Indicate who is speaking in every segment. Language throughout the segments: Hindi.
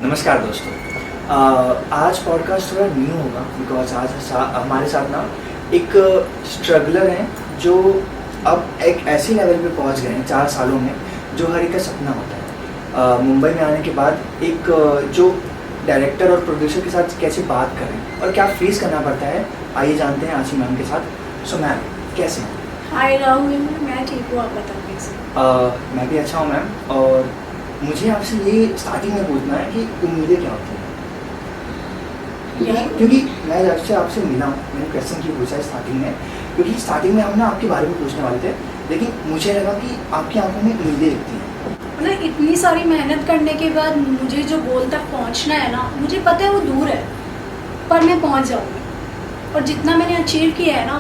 Speaker 1: नमस्कार दोस्तों। आज पॉडकास्ट थोड़ा न्यू होगा बिकॉज आज हमारे साथ ना एक स्ट्रगलर हैं जो अब एक ऐसी लेवल पे पहुंच गए हैं 4 सालों में जो हर एक का सपना होता है। मुंबई में आने के बाद एक जो डायरेक्टर और प्रोड्यूसर के साथ कैसे बात करें और क्या फेस करना पड़ता है, आइए जानते हैं आशी मैम के साथ। सो मैम कैसे हैं?
Speaker 2: हाय राहुल, मैं ठीक हूँ, आप बताओ कैसे?
Speaker 1: मैं भी अच्छा हूँ मैम। और मुझे आपसे ये स्टार्टिंग में पूछना है कि उम्मीदें क्या होती हैं, क्योंकि मैं जब से आपसे मिला हूँ मैंने क्वेश्चन की पूछा है स्टार्टिंग में, क्योंकि स्टार्टिंग में हम ना आपके बारे में पूछने वाले थे लेकिन मुझे लगा कि आपकी आंखों में उम्मीदें दिखती हैं।
Speaker 2: मतलब इतनी सारी मेहनत करने के बाद मुझे जो गोल तक पहुँचना है ना, मुझे पता है वो दूर है पर मैं पहुँच जाऊँगी। और जितना मैंने अचीव किया है ना,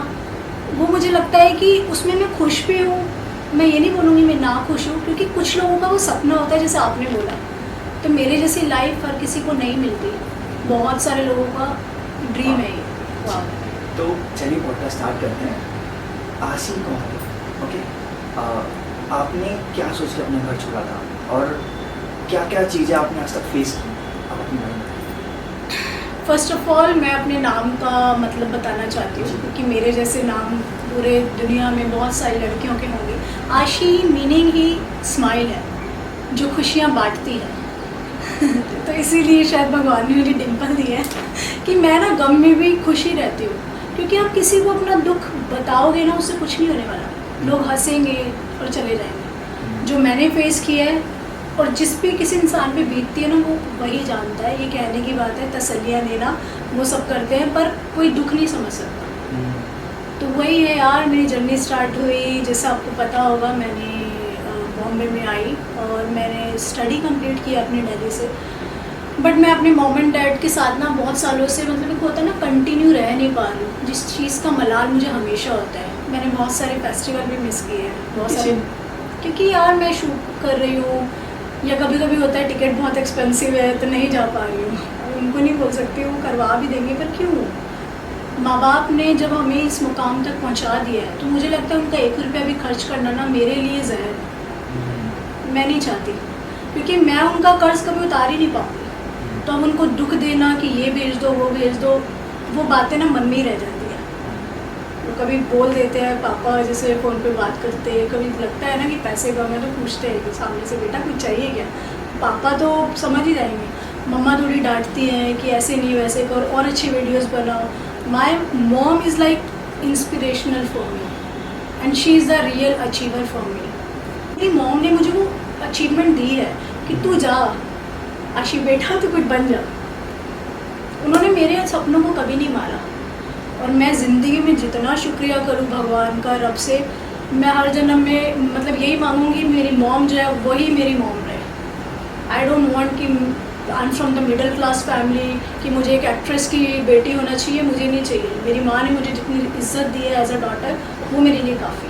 Speaker 2: वो मुझे लगता है कि उसमें मैं खुश भी हूँ। मैं ये नहीं बोलूँगी मैं ना खुश हूँ, क्योंकि कुछ लोगों का वो सपना होता है जैसे आपने बोला, तो मेरे जैसी लाइफ हर किसी को नहीं मिलती। बहुत सारे लोगों का ड्रीम है ये।
Speaker 1: तो चलिए पॉडकास्ट स्टार्ट करते हैं। आशी कौन है? ओके, आपने क्या सोच के अपना घर छोड़ा था और क्या क्या चीज़ें आपने आज तक फेस की, आप अपने बारे में?
Speaker 2: फर्स्ट ऑफ ऑल मैं अपने नाम का मतलब बताना चाहती हूँ, क्योंकि मेरे जैसे नाम पूरे दुनिया में बहुत सारी लड़कियों के होंगे। आशी मीनिंग ही स्माइल है, जो खुशियाँ बांटती है। तो इसीलिए शायद भगवान ने मुझे डिम्पल दी है कि मैं ना गम में भी खुशी रहती हूँ, क्योंकि आप किसी को अपना दुख बताओगे ना, उससे कुछ नहीं होने वाला। लोग हंसेंगे और चले जाएंगे। जो मैंने फेस किया है और जिस भी किसी इंसान पे बीतती है ना, वो वही जानता है। ये कहने की बात है, तसल्लियाँ देना वो सब करते हैं पर कोई दुख नहीं समझ सकता। तो वही है यार, मेरी जर्नी स्टार्ट हुई जैसा आपको पता होगा, मैंने बॉम्बे में आई और मैंने स्टडी कंप्लीट किया अपनी दिल्ली से। बट मैं अपने मॉम एंड डैड के साथ ना बहुत सालों से, मतलब एक होता है ना, कंटिन्यू रह नहीं पा रही हूँ, जिस चीज़ का मलाल मुझे हमेशा होता है। मैंने बहुत सारे फेस्टिवल भी मिस किए हैं, बहुत सारे, क्योंकि यार मैं शूट कर रही हूँ या कभी कभी होता है टिकट बहुत एक्सपेंसिव है तो नहीं जा पा रही हूँ। उनको नहीं बोल सकती, वो करवा भी देंगे पर क्यों? माँ बाप ने जब हमें इस मुकाम तक पहुँचा दिया है तो मुझे लगता है उनका 1 रुपया भी खर्च करना ना मेरे लिए ज़हर है। मैं नहीं चाहती, क्योंकि मैं उनका कर्ज कभी उतार ही नहीं पाऊँगी। तो अब उनको दुख देना कि ये भेज दो वो भेज दो, वो बातें ना मन में ही रह जाती है। वो कभी बोल देते हैं पापा, जैसे फ़ोन पे बात करते हैं, कभी लगता है ना कि पैसे कम है तो पूछते हैं कि सामने से बेटा कुछ चाहिए क्या। पापा तो समझ ही जाएंगे, मम्मा थोड़ी डांटती हैं कि ऐसे नहीं वैसे कर और अच्छी वीडियोस बनाओ। My mom is like inspirational for me and she is the real achiever for me. मेरी मॉम ने मुझे वो अचीवमेंट दी है कि तू जा आशी बेटा, तू कुछ बन जा। उन्होंने मेरे सपनों को कभी नहीं मारा और मैं ज़िंदगी में जितना शुक्रिया करूँ भगवान का, रब से, मैं हर जन्म में मतलब यही मांगूंगी मेरी मॉम जो है वही मेरी मॉम रहे। आई डोंट वांट कि I am from the middle class family कि मुझे एक एक्ट्रेस की बेटी होना चाहिए, मुझे नहीं चाहिए। मेरी माँ ने मुझे जितनी इज्जत दी है एज अ डॉटर, वो मेरे लिए काफ़ी।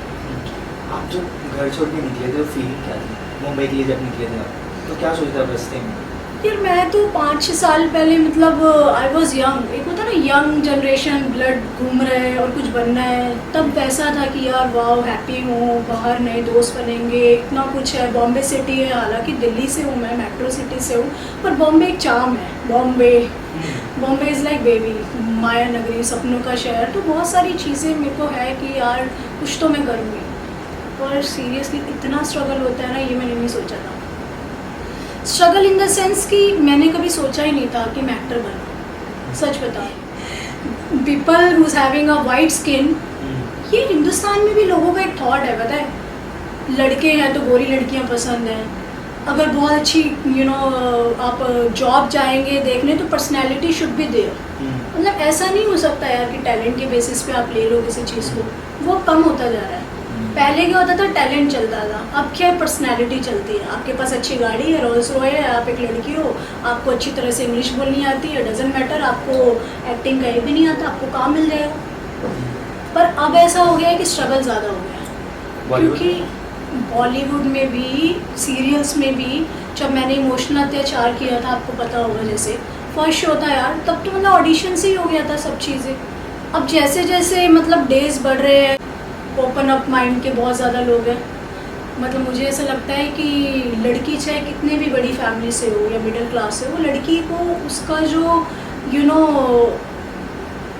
Speaker 1: आप जब घर छोड़ के निकले थे, फीलिंग क्या थी मुंबई के लिए जब निकले थे आप? तो क्या सोचते आप रास्ते में?
Speaker 2: फिर मैं तो 5-6 साल पहले, मतलब आई वॉज यंग, एक होता है ना यंग जनरेशन, ब्लड घूम रहा है और कुछ बनना है, तब वैसा था कि यार वाओ हैप्पी हूँ, बाहर नए दोस्त बनेंगे, इतना कुछ है। बॉम्बे सिटी है, हालांकि दिल्ली से हूँ मैं, मेट्रो सिटी से हूँ, पर बॉम्बे एक चार्म है। बॉम्बे इज़ लाइक बेबी, माया नगरी, सपनों का शहर। तो बहुत सारी चीज़ें मेरे को है कि यार कुछ तो मैं करूँगी, पर सीरियसली इतना स्ट्रगल होता है ना, ये मैंने नहीं सोचा था। स्ट्रगल इन द सेंस कि मैंने कभी सोचा ही नहीं था कि मैं एक्टर बनूँ। सच बताऊँ, people who's having a white skin, ये हिंदुस्तान में भी लोगों का एक थॉट है, पता है। लड़के हैं तो गोरी लड़कियाँ पसंद हैं, अगर बहुत अच्छी आप जॉब जाएंगे देखने तो पर्सनैलिटी शुड बी देयर। मतलब ऐसा नहीं हो सकता यार कि टैलेंट के बेसिस पे आप ले लो किसी चीज़ को, वो कम होता जा रहा है। पहले क्या होता था, टैलेंट चलता था, अब क्या है, पर्सनैलिटी चलती है। आपके पास अच्छी गाड़ी है, रोल्स रॉय है, आप एक लड़की हो, आपको अच्छी तरह से इंग्लिश बोलनी आती है, डजेंट मैटर, आपको एक्टिंग कहीं भी नहीं आता, आपको काम मिल जाएगा। पर अब ऐसा हो गया है कि स्ट्रगल ज़्यादा हो गया है, क्योंकि बॉलीवुड में भी, सीरियल्स में भी, जब मैंने इमोशनल अत्याचार किया था, आपको पता होगा, जैसे फर्स्ट शो था यार, तब तो मतलब ऑडिशन से ही हो गया था सब चीज़ें। अब जैसे जैसे मतलब डेज बढ़ रहे हैं, ओपन अप माइंड के बहुत ज़्यादा लोग हैं, मतलब मुझे ऐसा लगता है कि लड़की चाहे कितने भी बड़ी फैमिली से हो या मिडिल क्लास से, वो लड़की को उसका जो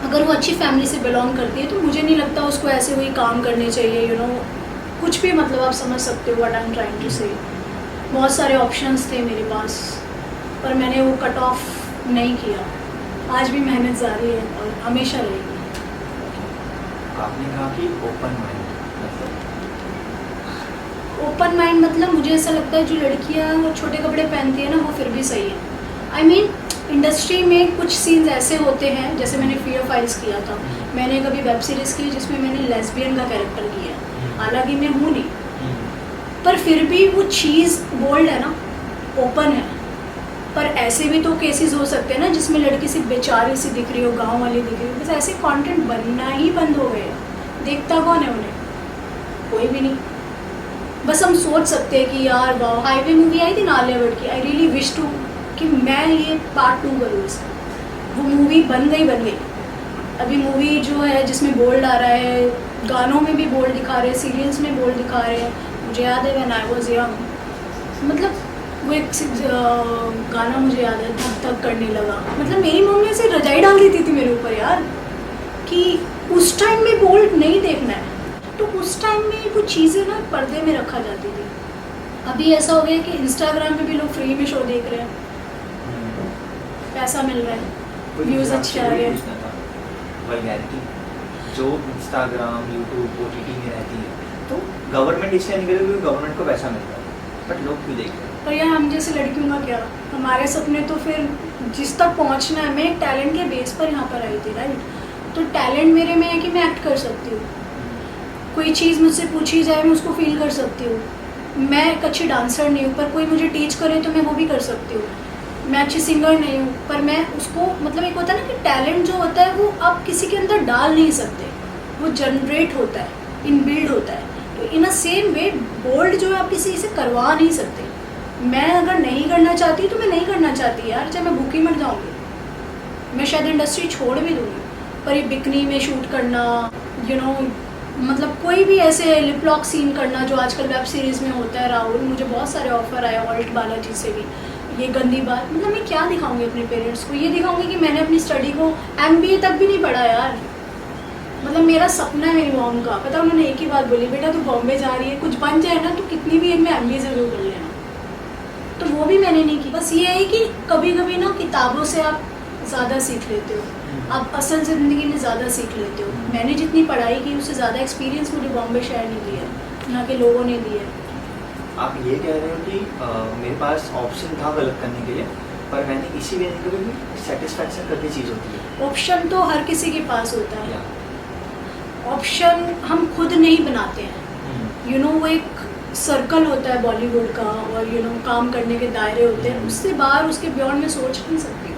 Speaker 2: अगर वो अच्छी फैमिली से बिलोंग करती है तो मुझे नहीं लगता उसको ऐसे वही काम करने चाहिए, कुछ भी, मतलब आप समझ सकते हो what I am trying to say. बहुत सारे ऑप्शंस थे मेरे पास, पर मैंने वो कट ऑफ नहीं किया। आज भी मेहनत जारी है और हमेशा रहेगी।
Speaker 1: आपने कहा कि ओपन माइंड, मतलब
Speaker 2: ओपन माइंड मतलब मुझे ऐसा लगता है जो लड़कियां वो छोटे कपड़े पहनती है ना, वो फिर भी सही है। आई मीन इंडस्ट्री में कुछ सीन्स ऐसे होते हैं, जैसे मैंने फियर फाइल्स किया था, मैंने कभी वेब सीरीज़ की जिसमें मैंने लेस्बियन का कैरेक्टर किया, हालांकि मैं हूँ नहीं, पर फिर भी वो चीज़ बोल्ड है ना, ओपन है। पर ऐसे भी तो केसेस हो सकते हैं ना जिसमें लड़की सिर्फ बेचारी सी दिख रही हो, गांव वाली दिख रही हो, बस ऐसे कंटेंट बनना ही बंद हो गए। देखता कौन है उन्हें? कोई भी नहीं। बस हम सोच सकते हैं कि यार वाह, हाईवे मूवी आई थी ना आलिया भट्ट की, आई रियली विश टू कि मैं ये पार्ट 2 करूँ इसका। वो मूवी बन गई। अभी मूवी जो है जिसमें बोल्ड आ रहा है, गानों में भी बोल्ड दिखा रहे हैं, सीरियल्स में बोल्ड दिखा रहे हैं। मुझे याद है व्हेन आई वाज यंग, मतलब वो एक गाना मुझे याद है, धक धक करने लगा, मतलब मेरी मम्मी ऐसे रजाई डाल देती थी मेरे ऊपर यार, कि उस टाइम में बोल्ड नहीं देखना है। तो उस टाइम में वो चीज़ें ना पर्दे में रखा जाती थी। अभी ऐसा हो गया कि इंस्टाग्राम पे भी लोग फ्री में शो देख रहे हैं, पैसा मिल रहा है, व्यूज़ अच्छे आ रहे हैं।
Speaker 1: वल्गैरिटी जो इंस्टाग्राम, यूट्यूब, ओटीटी में रहती है, तो गवर्नमेंट इसलिए नहीं करे क्योंकि गवर्नमेंट को पैसा मिलता है, बट लोग क्यों देख रहे हैं?
Speaker 2: पर यार हम जैसे लड़कियों का क्या, हमारे सपने तो फिर जिस तक पहुंचना है। मैं एक टैलेंट के बेस पर यहाँ पर आई थी, राइट? तो टैलेंट मेरे में है कि मैं एक्ट कर सकती हूँ, कोई चीज़ मुझसे पूछी जाए मैं उसको फील कर सकती हूँ। मैं एक अच्छी डांसर नहीं हूँ, पर कोई मुझे टीच करे तो मैं वो भी कर सकती हूँ। मैं अच्छी सिंगर नहीं हूँ, पर मैं उसको, मतलब एक होता है ना कि टैलेंट जो होता है वो आप किसी के अंदर डाल नहीं सकते, वो जनरेट होता है, इनबिल्ड होता है। तो इन अ सेम वे बोल्ड जो है आप किसी से करवा नहीं सकते। मैं अगर नहीं करना चाहती तो मैं नहीं करना चाहती यार, चाहे मैं भूखी मर जाऊँगी, मैं शायद इंडस्ट्री छोड़ भी दूँगी। पर ये बिकनी में शूट करना, मतलब कोई भी ऐसे लिप लॉक सीन करना जो आजकल वेब सीरीज़ में होता है, राहुल, मुझे बहुत सारे ऑफर आए ऑल्ट बालाजी से भी। ये गंदी बात, मतलब मैं क्या दिखाऊंगी अपने पेरेंट्स को? ये दिखाऊंगी कि मैंने अपनी स्टडी को MBA तक भी नहीं पढ़ा यार। मतलब मेरा सपना है मेरी मॉम का, पता उन्होंने एक ही बात बोली, बेटा तू बॉम्बे जा रही है, कुछ बन जाए ना तो कितनी भी एज में MBA ज़रूर कर लेना। तो वो भी मैंने नहीं की। बस ये है कि कभी कभी ना किताबों से आप ज़्यादा सीख लेते हो, आप असल ज़िंदगी में ज़्यादा सीख लेते हो। मैंने जितनी पढ़ाई की उससे ज़्यादा एक्सपीरियंस मुझे बॉम्बे शहर ने दिया है, यहाँ के लोगों ने दिया है।
Speaker 1: आप ये कह रहे हो कि मेरे पास ऑप्शन था गलत करने के लिए, पर मैंने इसी वे नहीं कभी भी सेटिस्फैक्शन करके चीज़ होती है।
Speaker 2: ऑप्शन तो हर किसी के पास होता है, ऑप्शन हम खुद नहीं बनाते हैं। वो एक सर्कल होता है बॉलीवुड का, और काम करने के दायरे होते हैं, उससे बाहर, उसके बियॉन्ड में सोच नहीं सकती।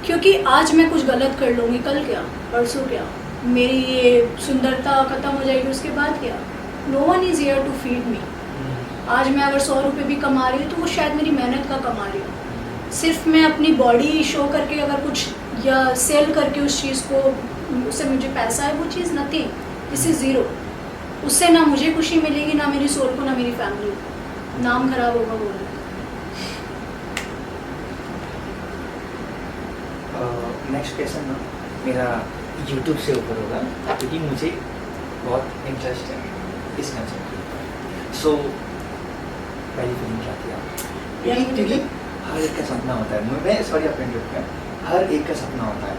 Speaker 2: क्योंकि आज मैं कुछ गलत कर लूँगी, कल क्या, परसों क्या, मेरी ये सुंदरता ख़त्म हो जाएगी, उसके बाद क्या? No one is here to feed me. आज मैं अगर 100 रुपये भी कमा रही हूँ तो वो शायद मेरी मेहनत का कमा रही हूँ। सिर्फ मैं अपनी बॉडी शो करके अगर कुछ या सेल करके उस चीज़ को, उससे मुझे पैसा है, वो चीज़ नथिंग, दिस इज़ ज़ीरो। उससे ना मुझे खुशी मिलेगी, ना मेरी सोल को, ना मेरी फैमिली को, नाम खराब होगा वो।
Speaker 1: नेक्स्ट क्वेश्चन ना मेरा यूट्यूब से ऊपर होगा, क्योंकि मुझे बहुत इंटरेस्ट है इस कंसेप्ट में। सो पहली फिल्म क्या थी आप? क्योंकि हर एक का सपना होता है, मैं सॉरी अपने यूट्यूब में, हर एक का सपना होता है,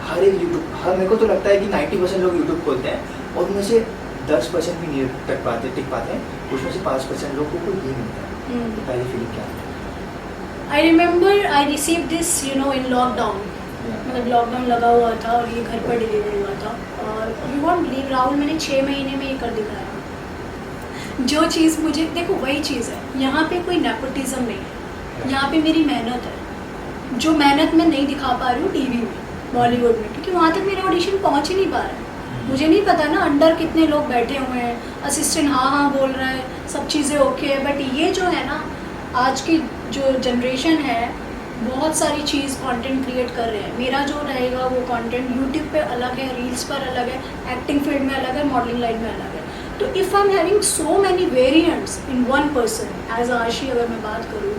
Speaker 1: हर एक यूट्यूब, मेरे को तो लगता है कि 90% लोग यूट्यूब खोलते हैं और उनमें से 10% भी नहीं टिक पाते हैं, उसमें से 5% लोगों को ये मिलता है। तो पहली फिल्म क्या थी?
Speaker 2: I remember I received this in lockdown। मतलब लॉकडाउन लगा हुआ था और ये घर पर डिलीवर हुआ था, और यू वॉन्ट बिलीव राहुल, मैंने 6 महीने में ये कर दिखाया। जो चीज़ मुझे, देखो वही चीज़ है, यहाँ पे कोई नेपोटिज्म नहीं है, यहाँ पे मेरी मेहनत है, जो मेहनत मैं नहीं दिखा पा रही हूँ टीवी में, बॉलीवुड में, क्योंकि वहाँ तक मेरा ऑडिशन पहुँच ही नहीं पा रहा है। मुझे नहीं पता ना अंडर कितने लोग बैठे हुए हैं, असिस्टेंट हाँ बोल रहा है, सब चीज़ें ओके है, बट ये जो है ना, आज की जो जनरेशन है, बहुत सारी चीज़ कंटेंट क्रिएट कर रहे हैं। मेरा जो रहेगा वो कंटेंट यूट्यूब पे अलग है, रील्स पर अलग है, एक्टिंग फील्ड में अलग है, मॉडलिंग लाइन में अलग है। तो if I am having so many variants in one person as Ashi, अगर मैं बात करूँ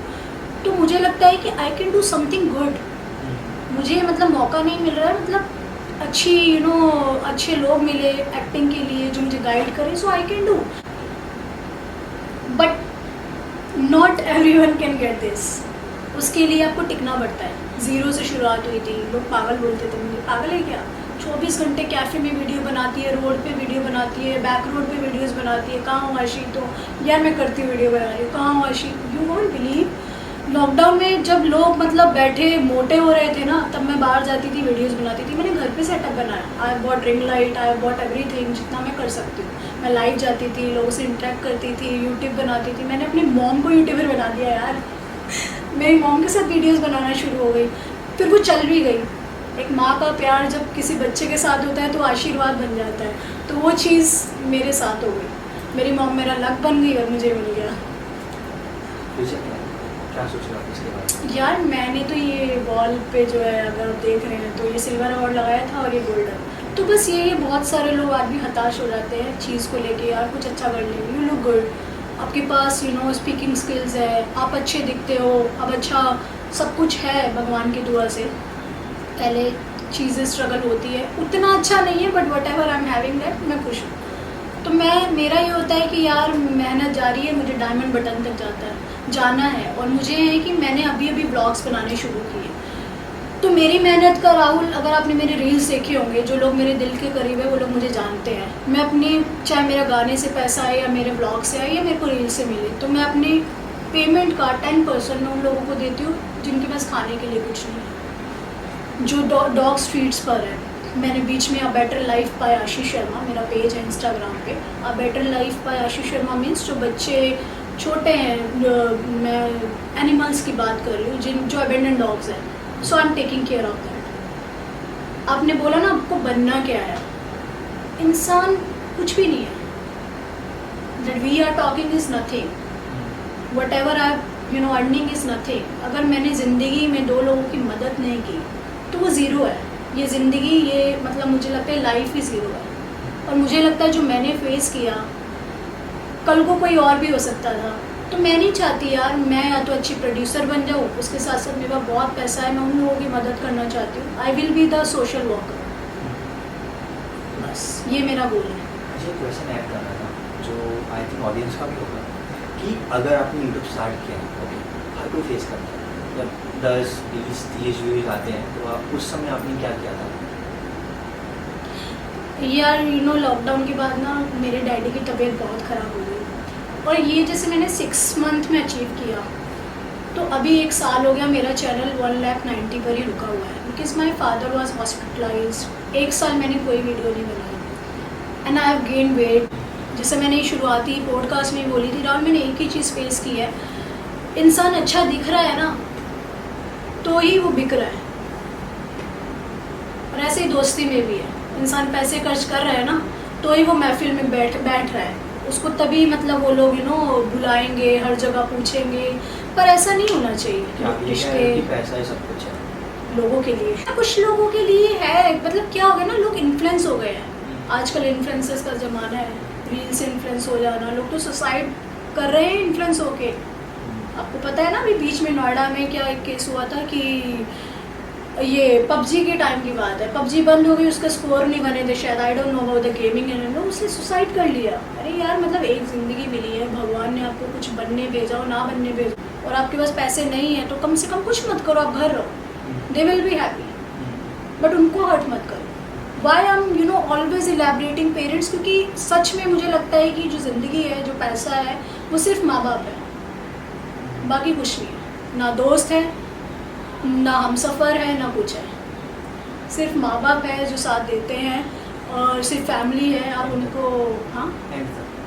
Speaker 2: तो मुझे लगता है कि आई कैन डू समथिंग गुड। मुझे मतलब मौका नहीं मिल रहा है, मतलब अच्छी अच्छे लोग मिले एक्टिंग के लिए जो मुझे गाइड करें, so I can do, but not everyone can get this. उसके लिए आपको टिकना पड़ता है। ज़ीरो से शुरुआत हुई थी, लोग पागल बोलते थे मुझे, पागल है क्या, 24 घंटे कैफ़े में वीडियो बनाती है, रोड पे वीडियो बनाती है, बैक रोड पे वीडियोस बनाती है, कहाँ हूँ आशी, तो यार मैं करती हूँ वीडियो बना रही हूँ, कहाँ हूँ आशी। यू वॉन्ट बिलीव, लॉकडाउन में जब लोग मतलब बैठे मोटे हो रहे थे ना, तब मैं बाहर जाती थी, वीडियोस बनाती थी। मैंने घर पे सेटअप बनाया, I bought ring light, I bought everything, जितना मैं कर सकती हूँ। मैं लाइव जाती थी, लोगों से इंटरेक्ट करती थी, यूट्यूब बनाती थी। मैंने अपनी मॉम को यूट्यूबर बना दिया यार। मेरी मॉम के साथ वीडियोस बनाना शुरू हो गई, फिर वो चल भी गई। एक माँ का प्यार जब किसी बच्चे के साथ होता है तो आशीर्वाद बन जाता है, तो वो चीज़ मेरे साथ हो गई। मेरी मॉम मेरा लक बन गई और मुझे मिल गया।
Speaker 1: क्या सोच रहे हो इसके बाद?
Speaker 2: यार मैंने तो ये वॉल पे जो है, अगर आप देख रहे हैं तो ये सिल्वर अवार्ड लगाया था और ये गोल्डन। तो बस ये बहुत सारे लोग आदमी हताश हो जाते हैं चीज़ को लेके, यार कुछ अच्छा कर लेंगे, यू लुक गुड, आपके पास स्पीकिंग स्किल्स है, आप अच्छे दिखते हो, अब अच्छा सब कुछ है भगवान की दुआ से। पहले चीज़ें स्ट्रगल होती है, उतना अच्छा नहीं है, but what ever I am having that, मैं खुश हूँ। तो मेरा ये होता है कि यार मेहनत जारी है, मुझे डायमंड बटन तक जाना है। और मुझे है कि मैंने अभी ब्लॉग्स बनाने शुरू किए, तो मेरी मेहनत का राहुल, अगर आपने मेरे रील्स देखे होंगे, जो लोग मेरे दिल के करीब है वो लोग मुझे जानते हैं। मैं अपनी, चाहे मेरा गाने से पैसा आए या मेरे ब्लॉग से आए या मेरे को रील से मिले, तो मैं अपनी पेमेंट का 10% मैं उन लोगों को देती हूँ जिनके पास खाने के लिए कुछ नहीं है, जो डॉग स्ट्रीट्स पर है। मैंने बीच में a better life by Ashish Sharma, मेरा पेज है इंस्टाग्राम पे, a better life by Ashish Sharma means जो बच्चे छोटे हैं, मैं एनिमल्स की बात कर रही हूँ, जो अबेंडन डॉग्स हैं, so I am taking care of that. आपने बोला ना आपको बनना क्या है, इंसान कुछ भी नहीं है। That we are talking is nothing, whatever I earning is nothing. अगर मैंने ज़िंदगी में 2 लोगों की मदद नहीं की तो वो ज़ीरो है। ये ज़िंदगी, ये मतलब मुझे लगता है लाइफ ही ज़ीरो है। और मुझे लगता है जो मैंने फेस किया, कल को कोई और भी हो सकता था। तो मैं नहीं चाहती यार, मैं या तो अच्छी प्रोड्यूसर बन जाऊँ, उसके साथ साथ मेरे पास बहुत पैसा है, मैं उन लोगों की मदद करना चाहती हूँ। I will be the social worker, बस ये मेरा गोल है।
Speaker 1: मुझे क्वेश्चन ऐड करना था, जो आई थिंक ऑडियंस का भी होगा, कि अगर आपने यूट्यूब स्टार्ट किया, ओके, हर कोई फेस करता है, जब 10, 20, 30 व्यूज आते हैं, तो आप उस समय आपने क्या किया था?
Speaker 2: यार लॉकडाउन के बाद ना मेरे डैडी की तबीयत बहुत ख़राब हो गई, और ये जैसे मैंने 6 मंथ में अचीव किया, तो अभी 1 साल हो गया मेरा चैनल 1,90,000 पर ही रुका हुआ है, because my father was hospitalised. 1 साल मैंने कोई वीडियो नहीं बनाई, and I have gain weight. जैसे मैंने शुरुआती पॉडकास्ट में बोली थी, राहुल मैंने एक ही चीज़ फेस की है, इंसान अच्छा दिख रहा है ना तो ही वो बिक रहा है, और ऐसे ही दोस्ती में भी है, इंसान पैसे खर्च कर रहा है ना तो ही वो महफिल में बैठ रहा है, उसको तभी मतलब वो लोग बुलाएंगे, हर जगह पूछेंगे, पर ऐसा नहीं होना चाहिए। रिश्ते,
Speaker 1: पैसा ही सब कुछ है
Speaker 2: लोगों के लिए, कुछ लोगों के लिए है, मतलब क्या हो गया ना, लोग इन्फ्लुएंस हो गए हैं आजकल, इन्फ्लुएंसर्स का ज़माना है, रील से इन्फ्लुएंस हो जाना, लोग तो सुसाइड कर रहे हैं इन्फ्लुएंस होके। आपको पता है ना, अभी बीच में नोएडा में क्या एक केस हुआ था कि ये पबजी के टाइम की बात है, पबजी बंद हो गई, उसका स्कोर नहीं बने थे शायद, I don't know about the gaming and उसने सुसाइड कर लिया। अरे यार, मतलब एक ज़िंदगी मिली है, भगवान ने आपको कुछ बनने भेजा हो, ना बनने भेजा, और आपके पास पैसे नहीं है तो कम से कम कुछ मत करो, आप घर रहो, they will be happy, but उनको हर्ट मत करो। Why I am always elaborating parents, क्योंकि सच में मुझे लगता है कि जो ज़िंदगी है, जो पैसा है, वो सिर्फ माँ बाप है, बाकी कुछ नहीं है, ना दोस्त है, ना हम सफ़र है, ना कुछ है, सिर्फ माँ बाप है जो साथ देते हैं, और सिर्फ फैमिली है। आप उनको, हाँ,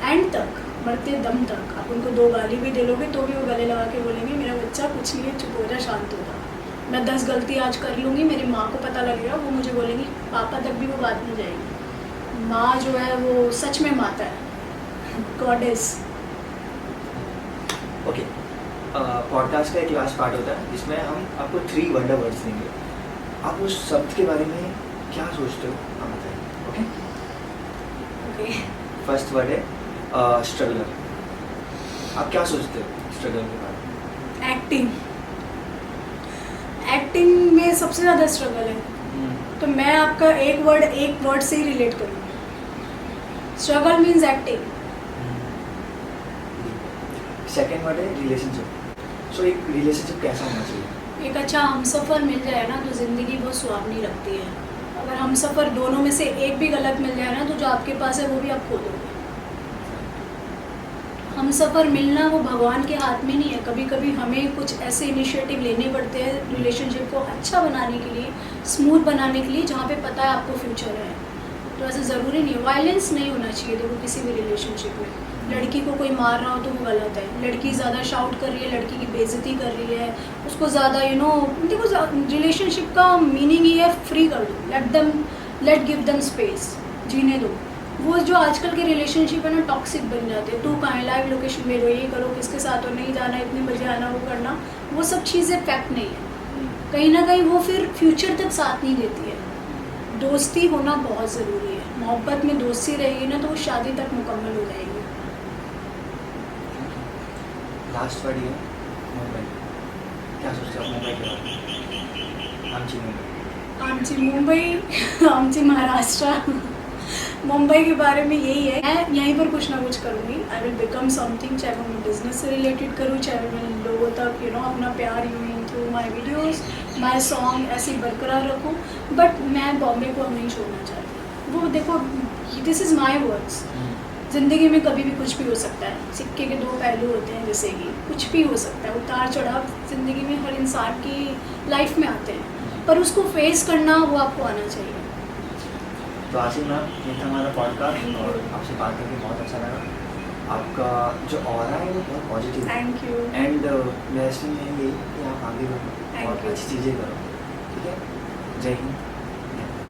Speaker 2: एंड तक, मरते दम तक आप उनको 2 गाली भी दे लोगे तो भी वो गले लगा के बोलेंगे मेरा बच्चा कुछ नहीं है, चुप हो जा, शांत हो जा। मैं 10 गलती आज कर लूँगी, मेरी माँ को पता लगेगा, वो मुझे बोलेंगी, पापा तक भी वो बात नहीं जाएगी। माँ जो है वो सच में माता है, गॉडेस।
Speaker 1: ओके, पॉडकास्ट का एक लास्ट पार्ट होता है जिसमें हम आपको 3 वंडर वर्ड्स देंगे, आप उस शब्द के बारे में क्या सोचते हो, आप बताइए। ओके,
Speaker 2: ओके,
Speaker 1: फर्स्ट वर्ड है स्ट्रगलर, आप क्या सोचते हो स्ट्रगल के बारे में?
Speaker 2: एक्टिंग में सबसे ज़्यादा स्ट्रगल है, तो मैं आपका एक वर्ड से ही रिलेट करूँगी, struggle means acting.
Speaker 1: Second word है रिलेशनशिप। सो एक रिलेशनशिप कैसा होना चाहिए?
Speaker 2: एक अच्छा हमसफ़र मिल जाए ना तो ज़िंदगी बहुत सुहावनी लगती है। अगर हमसफ़र दोनों में से एक भी गलत मिल जाए ना तो जो आपके पास है वो भी आप खो दोगे। हमसफ़र मिलना वो भगवान के हाथ में नहीं है, कभी कभी हमें कुछ ऐसे इनिशिएटिव लेने पड़ते हैं रिलेशनशिप को अच्छा बनाने के लिए, स्मूथ बनाने के लिए, जहाँ पे पता है आपको फ्यूचर है। तो ऐसे ज़रूरी नहीं है, वायलेंस नहीं होना चाहिए देखो किसी भी रिलेशनशिप में। लड़की को कोई मार रहा हो तो वो गलत है, लड़की ज़्यादा शाउट कर रही है, लड़की की बेइज्जती कर रही है, उसको ज़्यादा देखो रिलेशनशिप का मीनिंग ही है फ्री कर दो, लेट गिव देम स्पेस, जीने दो। वो जो आजकल के रिलेशनशिप है ना टॉक्सिक बन जाते हैं, तू कहाँ है, लाइव लोकेशन भेजो, ये करो, किसके साथ हो, नहीं जाना, इतने बजे आना, वो करना, वो सब चीज़ें फैक्ट नहीं है। कहीं ना कहीं वो फिर फ्यूचर तक साथ नहीं देती है। दोस्ती होना बहुत ज़रूरी है, मोहब्बत में दोस्ती रहेगी ना तो वो शादी तक मुकम्मल हो जाएगी।
Speaker 1: लास्ट वर्ड ये मुंबई, क्या सोचते हो मुंबई के बारे में?
Speaker 2: आमची मुंबई आमची महाराष्ट्र मुंबई के बारे में यही है, मैं यहीं पर कुछ ना कुछ करूँगी। आई विल बिकम समथिंग, चाहे वो मैं बिजनेस से रिलेटेड करूँ, चाहे मैं लोगों तक अपना प्यार through my videos, my song ऐसे ही बरकरार रखूँ। बट मैं बॉम्बे को नहीं छोड़ना चाहती। वो देखो, दिस इज़ माई वर्ड्स, ज़िंदगी में कभी भी कुछ भी हो सकता है, सिक्के के दो पहलू होते हैं, जैसे कि कुछ भी हो सकता है, उतार चढ़ाव ज़िंदगी में हर इंसान की लाइफ में आते हैं, पर उसको फेस करना वो आपको आना चाहिए।
Speaker 1: तो आसिम मैम, ये था हमारा पॉडकास्ट और आपसे बात करके बहुत अच्छा लगा। आपका जो ऑरा है वो बहुत पॉजिटिव है।
Speaker 2: Thank you.
Speaker 1: एंड मैं इसमें यही कि आप आगे बढ़ो और अच्छी चीज़ें करो, ठीक है? जय हिंद।